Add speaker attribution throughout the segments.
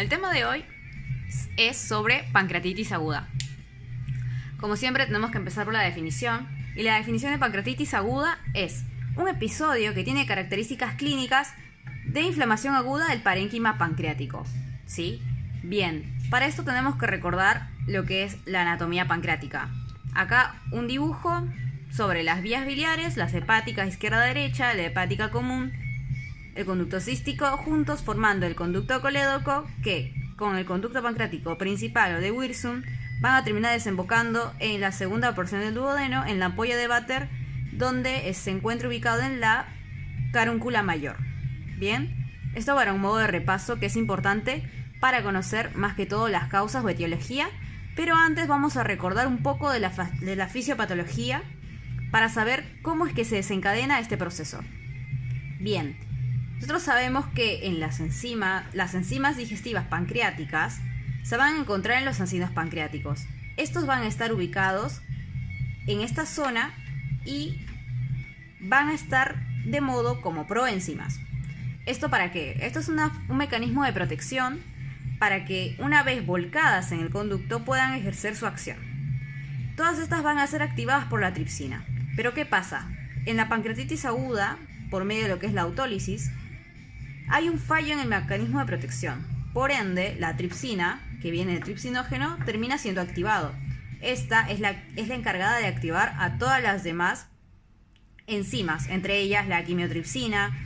Speaker 1: el tema de hoy es sobre pancreatitis aguda. Como siempre tenemos que empezar por la definición, y la definición de pancreatitis aguda es un episodio que tiene características clínicas de inflamación aguda del parénquima pancreático. ¿Sí? Bien, para esto tenemos que recordar lo que es la anatomía pancreática. Acá un dibujo sobre las vías biliares, las hepáticas izquierda-derecha, la hepática común, el conducto cístico, juntos formando el conducto colédoco que, con el conducto pancreático principal o de Wirsum, van a terminar desembocando en la segunda porción del duodeno, en la ampolla de Vater, donde se encuentra ubicado en la carúncula mayor. Bien, esto para un modo de repaso que es importante para conocer más que todo las causas o etiología, pero antes vamos a recordar un poco de la fisiopatología para saber cómo es que se desencadena este proceso. Bien, nosotros sabemos que en las enzimas digestivas pancreáticas se van a encontrar en los anginos pancreáticos. Estos van a estar ubicados en esta zona y van a estar de modo como proenzimas. ¿Esto para qué? Esto es un mecanismo de protección para que una vez volcadas en el conducto puedan ejercer su acción. Todas estas van a ser activadas por la tripsina. Pero ¿qué pasa? En la pancreatitis aguda, por medio de lo que es la autólisis, hay un fallo en el mecanismo de protección. Por ende, la tripsina, que viene del tripsinógeno, termina siendo activado. Esta es la encargada de activar a todas las demás enzimas, entre ellas la quimiotripsina,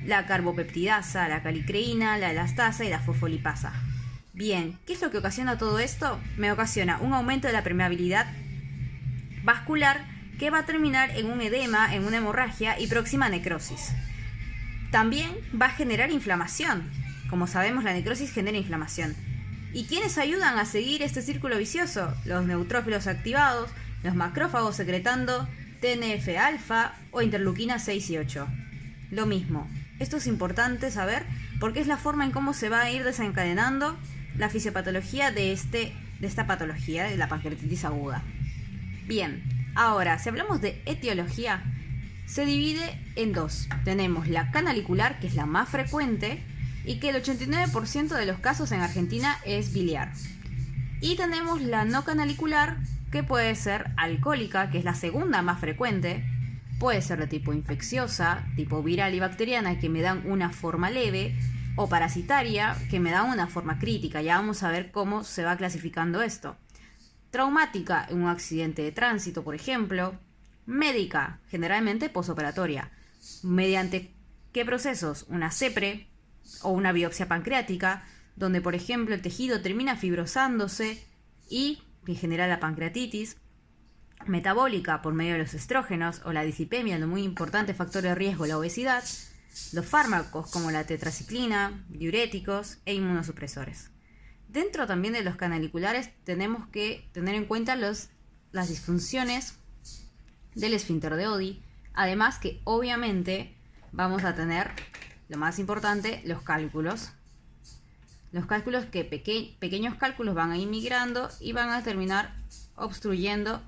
Speaker 1: la carbopeptidasa, la calicreína, la elastasa y la fosfolipasa. Bien, ¿qué es lo que ocasiona todo esto? Me ocasiona un aumento de la permeabilidad vascular que va a terminar en un edema, en una hemorragia y próxima necrosis. También va a generar inflamación. Como sabemos, la necrosis genera inflamación. ¿Y quiénes ayudan a seguir este círculo vicioso? Los neutrófilos activados, los macrófagos secretando TNF-alfa o interleuquina 6 y 8. Lo mismo. Esto es importante saber porque es la forma en cómo se va a ir desencadenando la fisiopatología de esta patología de la pancreatitis aguda. Bien, ahora, si hablamos de etiología, se divide en dos. Tenemos la canalicular, que es la más frecuente, y que el 89% de los casos en Argentina es biliar. Y tenemos la no canalicular, que puede ser alcohólica, que es la segunda más frecuente. Puede ser de tipo infecciosa, tipo viral y bacteriana, que me dan una forma leve, o parasitaria, que me dan una forma crítica. Ya vamos a ver cómo se va clasificando esto. Traumática, en un accidente de tránsito, por ejemplo. Médica, generalmente posoperatoria. ¿Mediante qué procesos? Una CEPRE o una biopsia pancreática, donde por ejemplo el tejido termina fibrosándose y genera la pancreatitis. Metabólica, por medio de los estrógenos o la dislipemia, lo muy importante factor de riesgo, la obesidad. Los fármacos como la tetraciclina, diuréticos e inmunosupresores. Dentro también de los canaliculares tenemos que tener en cuenta las disfunciones del esfínter de Oddi, además que obviamente vamos a tener, lo más importante, los cálculos. Los cálculos que pequeños cálculos van a ir migrando y van a terminar obstruyendo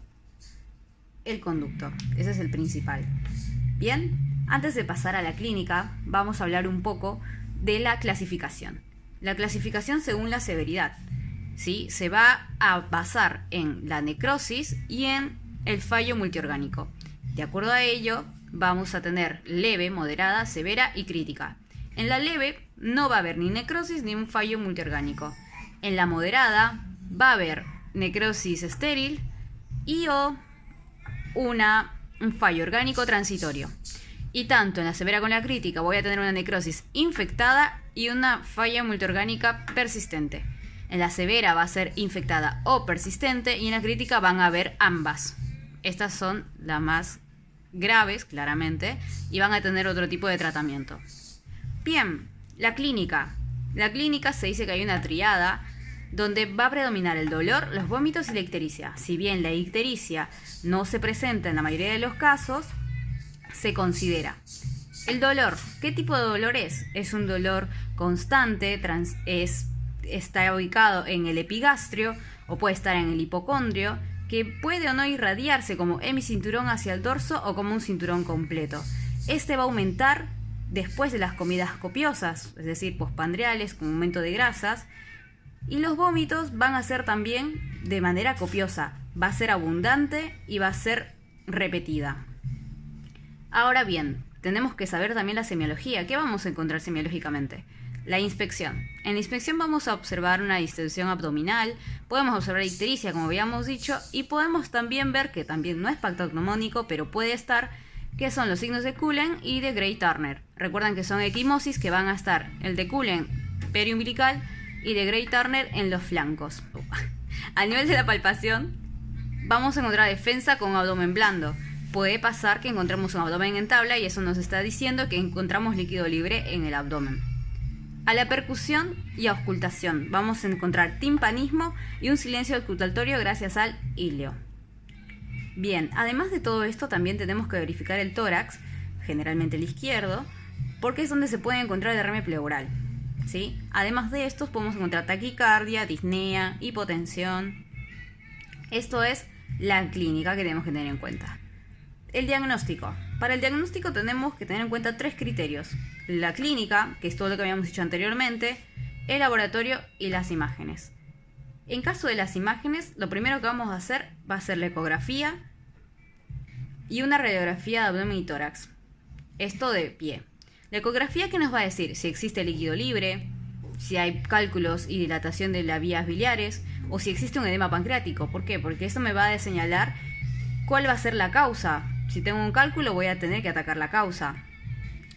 Speaker 1: el conducto. Ese es el principal. Bien, antes de pasar a la clínica, vamos a hablar un poco de la clasificación. La clasificación según la severidad, ¿sí? Se va a basar en la necrosis y en el fallo multiorgánico. De acuerdo a ello, vamos a tener leve, moderada, severa y crítica. En la leve no va a haber ni necrosis ni un fallo multiorgánico. En la moderada va a haber necrosis estéril y o un fallo orgánico transitorio. Y tanto en la severa como en la crítica voy a tener una necrosis infectada y una falla multiorgánica persistente. En la severa va a ser infectada o persistente y en la crítica van a haber ambas. Estas son las más graves, claramente, y van a tener otro tipo de tratamiento. Bien, la clínica. La clínica se dice que hay una triada donde va a predominar el dolor, los vómitos y la ictericia. Si bien la ictericia no se presenta en la mayoría de los casos, se considera. El dolor, ¿qué tipo de dolor es? Es un dolor constante, está ubicado en el epigastrio o puede estar en el hipocondrio, que puede o no irradiarse como hemicinturón hacia el dorso o como un cinturón completo. Este va a aumentar después de las comidas copiosas, es decir, postprandiales, con aumento de grasas, Y los vómitos van a ser también de manera copiosa, va a ser abundante y va a ser repetida. Ahora bien, tenemos que saber también la semiología. ¿Qué vamos a encontrar semiológicamente? La inspección. En la inspección vamos a observar una distensión abdominal, podemos observar ictericia, como habíamos dicho, y podemos también ver, que también no es patognomónico, pero puede estar, que son los signos de Cullen y de Gray-Turner. Recuerden que son equimosis que van a estar el de Cullen periumbilical y de Gray-Turner en los flancos. A nivel de la palpación, vamos a encontrar defensa con abdomen blando. Puede pasar que encontremos un abdomen en tabla y eso nos está diciendo que encontramos líquido libre en el abdomen. A la percusión y auscultación vamos a encontrar timpanismo y un silencio auscultatorio gracias al híleo. Bien, además de todo esto también tenemos que verificar el tórax, generalmente el izquierdo, porque es donde se puede encontrar el derrame pleural, ¿sí? Además de estos podemos encontrar taquicardia, disnea, hipotensión. Esto es la clínica que tenemos que tener en cuenta. El diagnóstico. Para el diagnóstico tenemos que tener en cuenta 3 criterios. La clínica, que es todo lo que habíamos dicho anteriormente, el laboratorio y las imágenes. En caso de las imágenes, lo primero que vamos a hacer va a ser la ecografía y una radiografía de abdomen y tórax. Esto de pie. La ecografía, ¿qué nos va a decir? Si existe líquido libre, si hay cálculos y dilatación de las vías biliares, o si existe un edema pancreático. ¿Por qué? Porque eso me va a señalar cuál va a ser la causa. Si tengo un cálculo, voy a tener que atacar la causa.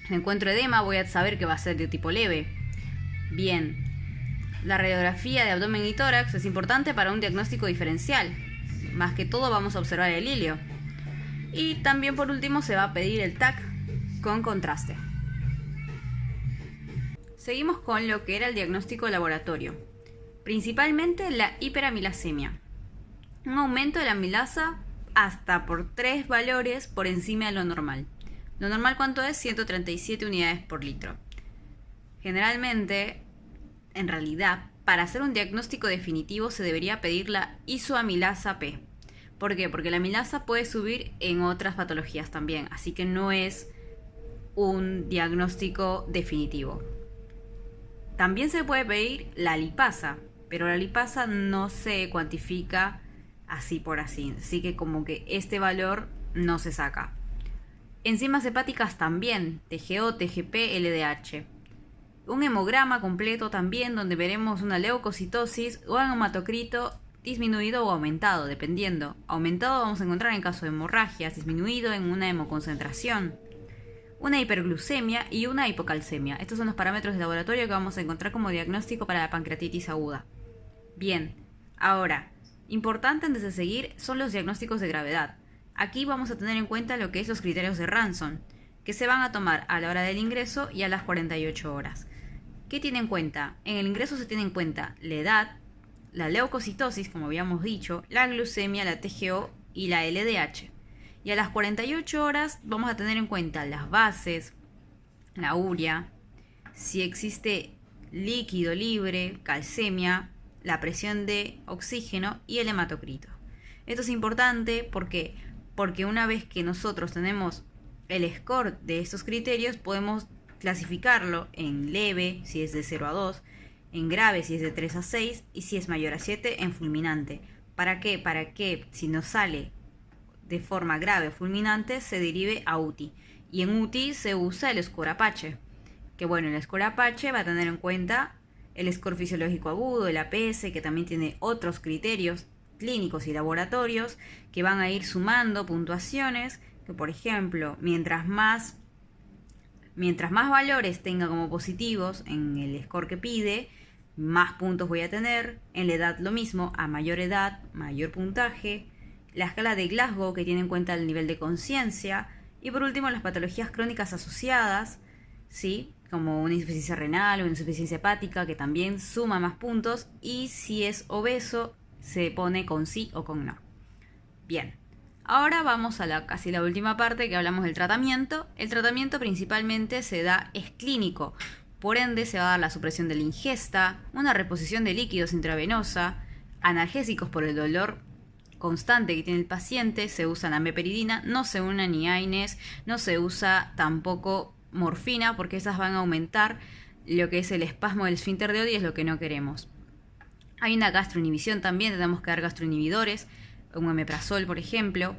Speaker 1: Si encuentro edema, voy a saber que va a ser de tipo leve. Bien, la radiografía de abdomen y tórax es importante para un diagnóstico diferencial. Más que todo vamos a observar el híleo. Y también por último se va a pedir el TAC con contraste. Seguimos con lo que era el diagnóstico laboratorio. Principalmente la hiperamilasemia. Un aumento de la amilasa hasta por 3 valores por encima de lo normal. Lo normal, ¿cuánto es? 137 unidades por litro. Generalmente, en realidad, para hacer un diagnóstico definitivo se debería pedir la isoamilasa P. ¿Por qué? Porque la amilasa puede subir en otras patologías también, así que no es un diagnóstico definitivo. También se puede pedir la lipasa, pero la lipasa no se cuantifica así por así, así que como que este valor no se saca. Enzimas hepáticas también, TGO, TGP, LDH. Un hemograma completo también, donde veremos una leucocitosis o un hematocrito disminuido o aumentado, dependiendo. Aumentado vamos a encontrar en caso de hemorragias, disminuido en una hemoconcentración, una hiperglucemia y una hipocalcemia. Estos son los parámetros de laboratorio que vamos a encontrar como diagnóstico para la pancreatitis aguda. Bien, ahora, importante antes de seguir son los diagnósticos de gravedad. Aquí vamos a tener en cuenta lo que es los criterios de Ranson, que se van a tomar a la hora del ingreso y a las 48 horas. ¿Qué tiene en cuenta? En el ingreso se tiene en cuenta la edad, la leucocitosis, como habíamos dicho, la glucemia, la TGO y la LDH. Y a las 48 horas vamos a tener en cuenta las bases, la urea, si existe líquido libre, calcemia, la presión de oxígeno y el hematocrito. Esto es importante porque una vez que nosotros tenemos el score de estos criterios, podemos clasificarlo en leve, si es de 0 a 2, en grave, si es de 3 a 6, y si es mayor a 7, en fulminante. ¿Para qué? Para que si nos sale de forma grave o fulminante, se derive a UTI. Y en UTI se usa el score Apache. Que bueno, el score Apache va a tener en cuenta el score fisiológico agudo, el APS, que también tiene otros criterios clínicos y laboratorios que van a ir sumando puntuaciones, que por ejemplo, mientras más valores tenga como positivos en el score que pide, más puntos voy a tener. En la edad lo mismo, a mayor edad, mayor puntaje. La escala de Glasgow, que tiene en cuenta el nivel de conciencia. Y por último, las patologías crónicas asociadas, ¿sí? Como una insuficiencia renal o una insuficiencia hepática, que también suma más puntos. Y si es obeso, se pone con sí o con no. Bien, ahora vamos a casi la última parte, que hablamos del tratamiento. El tratamiento principalmente es clínico. Por ende, se va a dar la supresión de la ingesta, una reposición de líquidos intravenosa, analgésicos por el dolor constante que tiene el paciente. Se usa la meperidina, no se usa ni AINES, no se usa tampoco morfina, porque esas van a aumentar lo que es el espasmo del esfínter de Oddi, es lo que no queremos. Hay una gastroinhibición también, tenemos que dar gastroinhibidores, un omeprazol por ejemplo.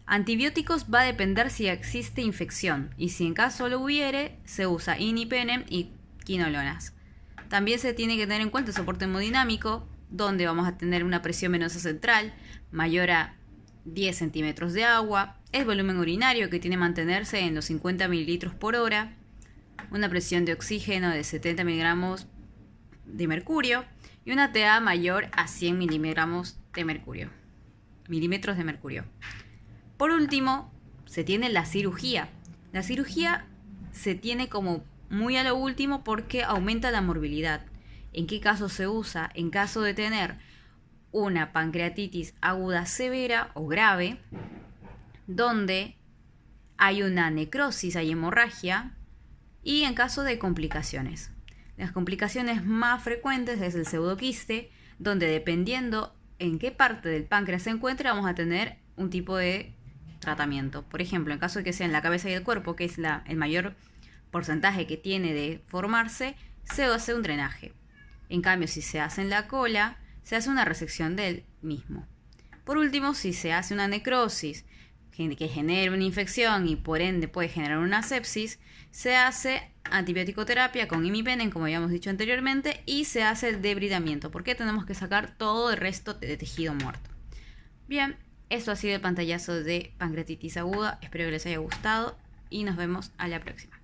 Speaker 1: Antibióticos va a depender si existe infección y si en caso lo hubiere, se usa imipenem y quinolonas. También se tiene que tener en cuenta el soporte hemodinámico, donde vamos a tener una presión venosa central mayor a 10 centímetros de agua, el volumen urinario que tiene que mantenerse en los 50 mililitros por hora, una presión de oxígeno de 70 miligramos de mercurio y una TA mayor a 100 milímetros de mercurio. Por último, se tiene la cirugía. La cirugía se tiene como muy a lo último porque aumenta la morbilidad. ¿En qué caso se usa? En caso de tener una pancreatitis aguda severa o grave, donde hay una necrosis, hay hemorragia, y en caso de complicaciones. Las complicaciones más frecuentes es el pseudoquiste, donde dependiendo en qué parte del páncreas se encuentre, vamos a tener un tipo de tratamiento. Por ejemplo, en caso de que sea en la cabeza y el cuerpo, que es el mayor porcentaje que tiene de formarse, se hace un drenaje. En cambio, si se hace en la cola, se hace una resección del mismo. Por último, si se hace una necrosis que genera una infección y por ende puede generar una sepsis, se hace antibiótico-terapia con imipenem, como habíamos dicho anteriormente, y se hace el debridamiento, porque tenemos que sacar todo el resto de tejido muerto. Bien, esto ha sido el pantallazo de pancreatitis aguda. Espero que les haya gustado y nos vemos a la próxima.